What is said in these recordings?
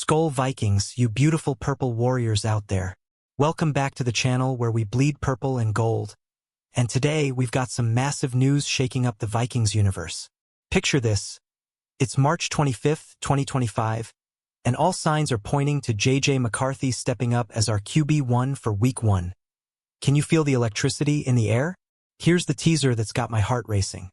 Skull Vikings, you beautiful purple warriors out there. Welcome back to the channel where we bleed purple and gold. And today we've got some massive news shaking up the Vikings universe. Picture this. It's March 25th, 2025, and all signs are pointing to JJ McCarthy stepping up as our QB1 for Week 1. Can you feel the electricity in the air? Here's the teaser that's got my heart racing.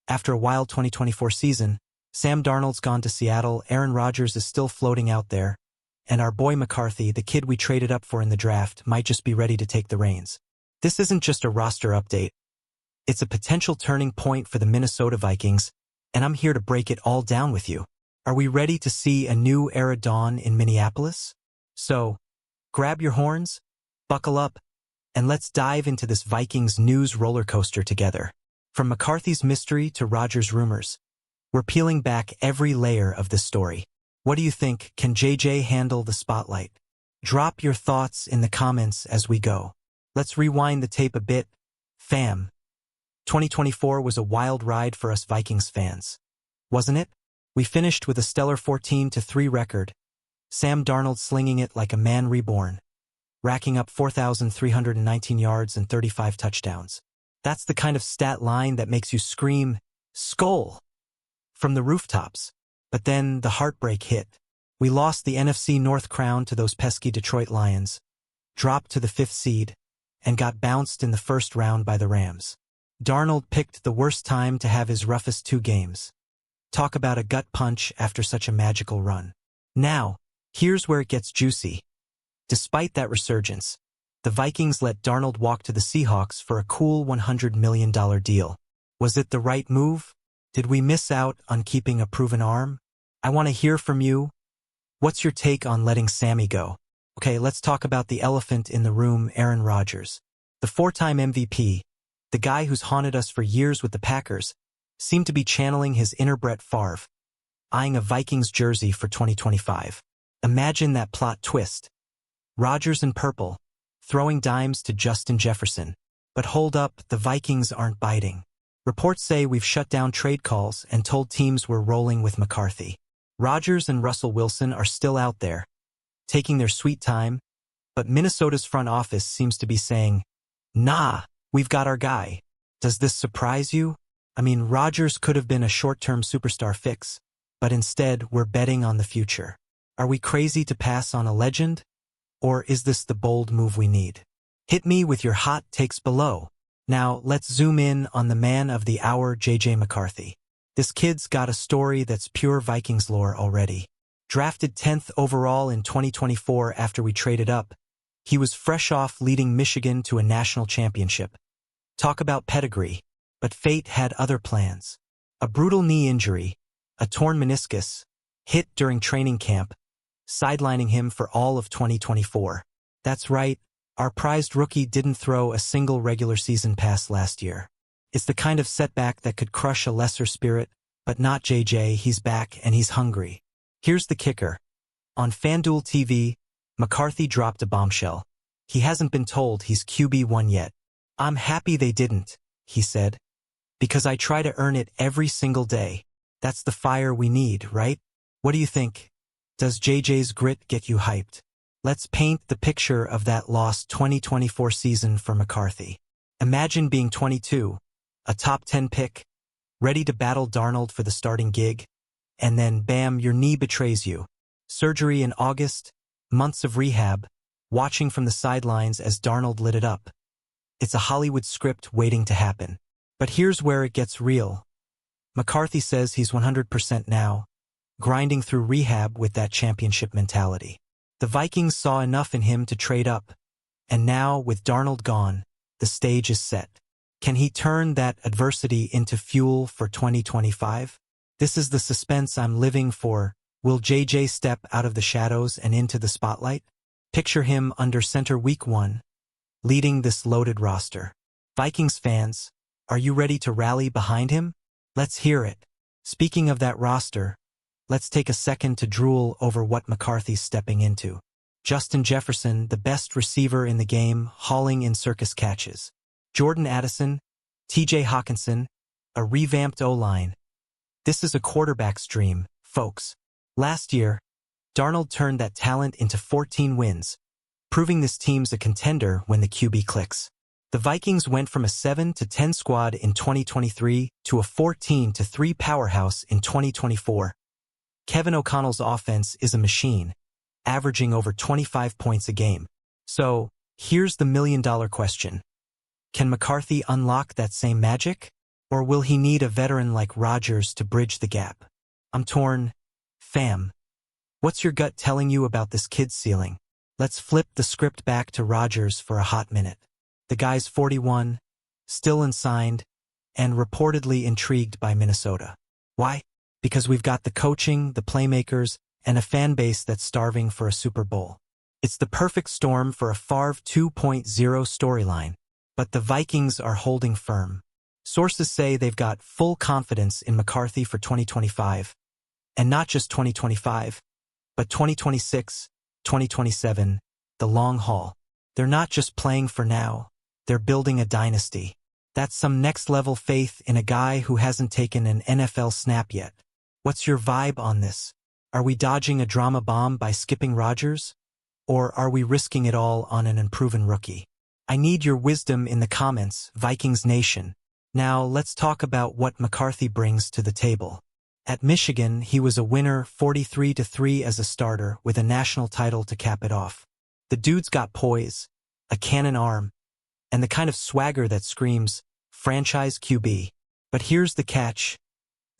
After a wild 2024 season, Sam Darnold's gone to Seattle, Aaron Rodgers is still floating out there, and our boy McCarthy, the kid we traded up for in the draft, might just be ready to take the reins. This isn't just a roster update. It's a potential turning point for the Minnesota Vikings, and I'm here to break it all down with you. Are we ready to see a new era dawn in Minneapolis? So, grab your horns, buckle up, and let's dive into this Vikings news roller coaster together. From McCarthy's mystery to Rodgers' rumors, we're peeling back every layer of this story. What do you think? Can JJ handle the spotlight? Drop your thoughts in the comments as we go. Let's rewind the tape a bit, fam. 2024 was a wild ride for us Vikings fans, wasn't it? We finished with a stellar 14-3 record, Sam Darnold slinging it like a man reborn, racking up 4,319 yards and 35 touchdowns. That's the kind of stat line that makes you scream, "Skull!" from the rooftops. But then the heartbreak hit. We lost the NFC North crown to those pesky Detroit Lions, dropped to the 5th seed, and got bounced in the first round by the Rams. Darnold picked the worst time to have his roughest 2 games. Talk about a gut punch after such a magical run. Now, here's where it gets juicy. Despite that resurgence, the Vikings let Darnold walk to the Seahawks for a cool $100 million deal. Was it the right move? Did we miss out on keeping a proven arm? I want to hear from you. What's your take on letting Sammy go? Okay, let's talk about the elephant in the room, Aaron Rodgers. The 4-time MVP, the guy who's haunted us for years with the Packers, seemed to be channeling his inner Brett Favre, eyeing a Vikings jersey for 2025. Imagine that plot twist. Rodgers in purple, throwing dimes to Justin Jefferson. But hold up, the Vikings aren't biting. Reports say we've shut down trade calls and told teams we're rolling with McCarthy. Rodgers and Russell Wilson are still out there, taking their sweet time, but Minnesota's front office seems to be saying, "Nah, we've got our guy." Does this surprise you? I mean, Rodgers could have been a short-term superstar fix, but instead we're betting on the future. Are we crazy to pass on a legend? Or is this the bold move we need? Hit me with your hot takes below. Now, let's zoom in on the man of the hour, JJ McCarthy. This kid's got a story that's pure Vikings lore already. Drafted 10th overall in 2024 after we traded up, he was fresh off leading Michigan to a national championship. Talk about pedigree, but fate had other plans. A brutal knee injury, a torn meniscus, hit during training camp, sidelining him for all of 2024. That's right. Our prized rookie didn't throw a single regular season pass last year. It's the kind of setback that could crush a lesser spirit, but not JJ. He's back and he's hungry. Here's the kicker. On FanDuel TV, McCarthy dropped a bombshell. He hasn't been told he's QB1 yet. "I'm happy they didn't," he said, "because I try to earn it every single day." That's the fire we need, right? What do you think? Does JJ's grit get you hyped? Let's paint the picture of that lost 2024 season for McCarthy. Imagine being 22, a top 10 pick, ready to battle Darnold for the starting gig, and then bam, your knee betrays you. Surgery in August, months of rehab, watching from the sidelines as Darnold lit it up. It's a Hollywood script waiting to happen. But here's where it gets real. McCarthy says he's 100% now, grinding through rehab with that championship mentality. The Vikings saw enough in him to trade up, and now, with Darnold gone, the stage is set. Can he turn that adversity into fuel for 2025? This is the suspense I'm living for. Will JJ step out of the shadows and into the spotlight? Picture him under center Week 1, leading this loaded roster. Vikings fans, are you ready to rally behind him? Let's hear it. Speaking of that roster, let's take a second to drool over what McCarthy's stepping into. Justin Jefferson, the best receiver in the game, hauling in circus catches. Jordan Addison, TJ Hawkinson, a revamped O-line. This is a quarterback's dream, folks. Last year, Darnold turned that talent into 14 wins, proving this team's a contender when the QB clicks. The Vikings went from a 7-10 squad in 2023 to a 14-3 powerhouse in 2024. Kevin O'Connell's offense is a machine, averaging over 25 points a game. So, here's the million-dollar question. Can McCarthy unlock that same magic? Or will he need a veteran like Rodgers to bridge the gap? I'm torn. Fam. What's your gut telling you about this kid's ceiling? Let's flip the script back to Rodgers for a hot minute. The guy's 41, still unsigned, and reportedly intrigued by Minnesota. Why? Because we've got the coaching, the playmakers, and a fan base that's starving for a Super Bowl. It's the perfect storm for a Favre 2.0 storyline, but the Vikings are holding firm. Sources say they've got full confidence in McCarthy for 2025, and not just 2025, but 2026, 2027, the long haul. They're not just playing for now, they're building a dynasty. That's some next-level faith in a guy who hasn't taken an NFL snap yet. What's your vibe on this? Are we dodging a drama bomb by skipping Rodgers? Or are we risking it all on an unproven rookie? I need your wisdom in the comments, Vikings Nation. Now, let's talk about what McCarthy brings to the table. At Michigan, he was a winner 43-3 as a starter with a national title to cap it off. The dude's got poise, a cannon arm, and the kind of swagger that screams, franchise QB. But here's the catch.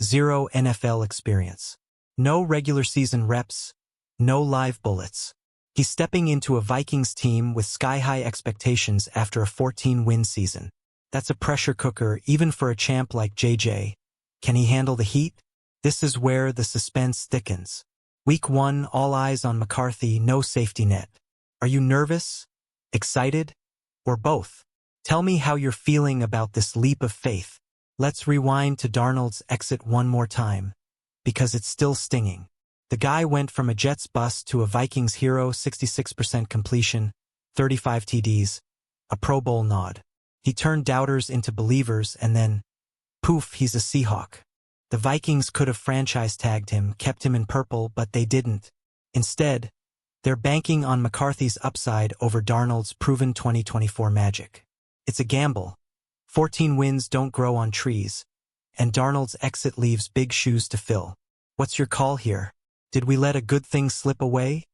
Zero NFL experience. No regular season reps, no live bullets. He's stepping into a Vikings team with sky-high expectations after a 14-win season. That's a pressure cooker even for a champ like JJ. Can he handle the heat? This is where the suspense thickens. Week 1, all eyes on McCarthy, no safety net. Are you nervous? Excited? Or both? Tell me how you're feeling about this leap of faith. Let's rewind to Darnold's exit one more time, because it's still stinging. The guy went from a Jets bust to a Vikings hero, 66% completion, 35 TDs, a Pro Bowl nod. He turned doubters into believers and then, poof, he's a Seahawk. The Vikings could have franchise tagged him, kept him in purple, but they didn't. Instead, they're banking on McCarthy's upside over Darnold's proven 2024 magic. It's a gamble. 14 wins don't grow on trees, and Darnold's exit leaves big shoes to fill. What's your call here? Did we let a good thing slip away?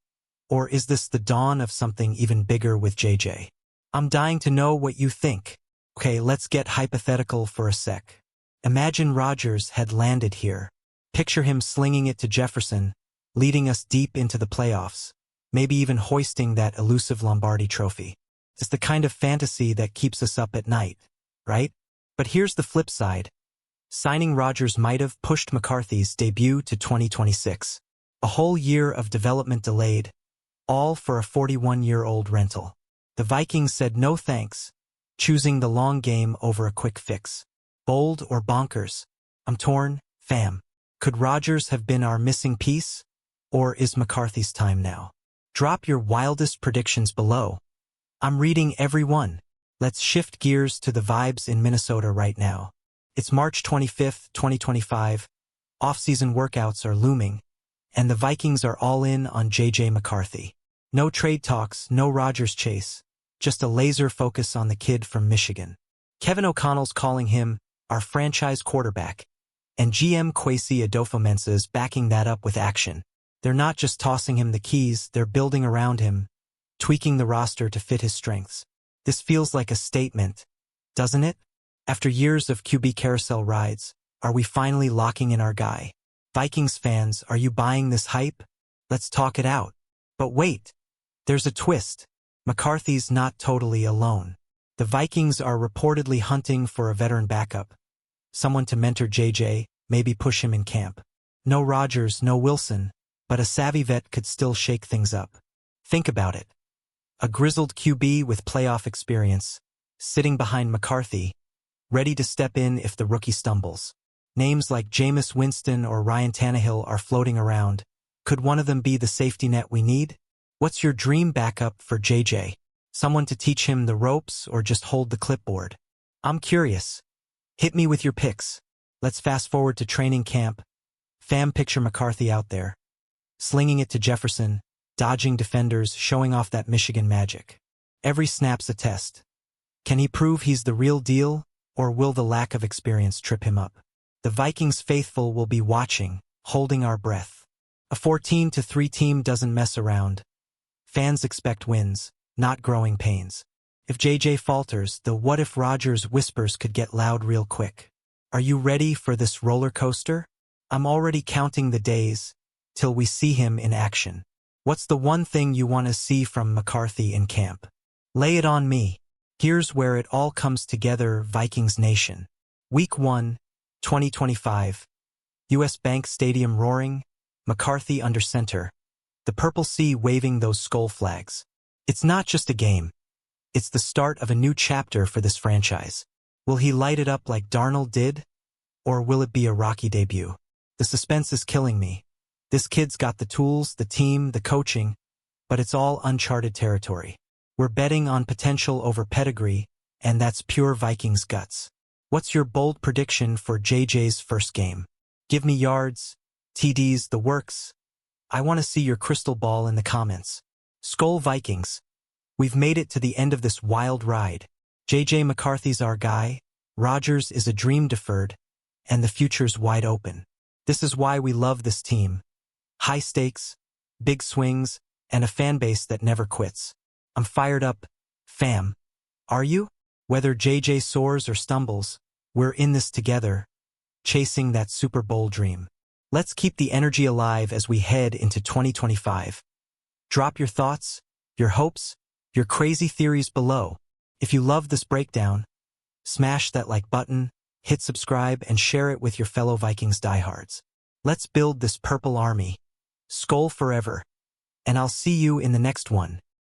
Or is this the dawn of something even bigger with JJ? I'm dying to know what you think. Okay, let's get hypothetical for a sec. Imagine Rodgers had landed here. Picture him slinging it to Jefferson, leading us deep into the playoffs, maybe even hoisting that elusive Lombardi trophy. It's the kind of fantasy that keeps us up at night, right? But here's the flip side. Signing Rodgers might have pushed McCarthy's debut to 2026. A whole year of development delayed, all for a 41-year-old rental. The Vikings said no thanks, choosing the long game over a quick fix. Bold or bonkers? I'm torn, fam. Could Rodgers have been our missing piece? Or is McCarthy's time now? Drop your wildest predictions below. I'm reading every one. Let's shift gears to the vibes in Minnesota right now. It's March 25th, 2025. Off-season workouts are looming, and the Vikings are all in on JJ McCarthy. No trade talks, no Rodgers chase, just a laser focus on the kid from Michigan. Kevin O'Connell's calling him our franchise quarterback, and GM Kwesi Adofo-Mensah's backing that up with action. They're not just tossing him the keys, they're building around him, tweaking the roster to fit his strengths. This feels like a statement, doesn't it? After years of QB carousel rides, are we finally locking in our guy? Vikings fans, are you buying this hype? Let's talk it out. But wait, there's a twist. McCarthy's not totally alone. The Vikings are reportedly hunting for a veteran backup, someone to mentor JJ, maybe push him in camp. No Rodgers, no Wilson, but a savvy vet could still shake things up. Think about it. A grizzled QB with playoff experience, sitting behind McCarthy, ready to step in if the rookie stumbles. Names like Jameis Winston or Ryan Tannehill are floating around. Could one of them be the safety net we need? What's your dream backup for JJ? Someone to teach him the ropes or just hold the clipboard? I'm curious. Hit me with your picks. Let's fast forward to training camp. Fam, picture McCarthy out there, slinging it to Jefferson, dodging defenders, showing off that Michigan magic. Every snap's a test. Can he prove he's the real deal, or will the lack of experience trip him up? The Vikings faithful will be watching, holding our breath. A 14-3 team doesn't mess around. Fans expect wins, not growing pains. If JJ falters, the what if Rodgers whispers could get loud real quick. Are you ready for this roller coaster? I'm already counting the days till we see him in action. What's the one thing you want to see from McCarthy in camp? Lay it on me. Here's where it all comes together, Vikings Nation. Week 1, 2025. US Bank Stadium roaring, McCarthy under center. The Purple Sea waving those skull flags. It's not just a game. It's the start of a new chapter for this franchise. Will he light it up like Darnold did? Or will it be a rocky debut? The suspense is killing me. This kid's got the tools, the team, the coaching, but it's all uncharted territory. We're betting on potential over pedigree, and that's pure Vikings guts. What's your bold prediction for JJ's first game? Give me yards, TDs, the works. I want to see your crystal ball in the comments. Skol Vikings. We've made it to the end of this wild ride. JJ McCarthy's our guy, Rodgers is a dream deferred, and the future's wide open. This is why we love this team. High stakes, big swings, and a fan base that never quits. I'm fired up, fam. Are you? Whether JJ soars or stumbles, we're in this together, chasing that Super Bowl dream. Let's keep the energy alive as we head into 2025. Drop your thoughts, your hopes, your crazy theories below. If you love this breakdown, smash that like button, hit subscribe, and share it with your fellow Vikings diehards. Let's build this purple army. Skol forever. And I'll see you in the next one.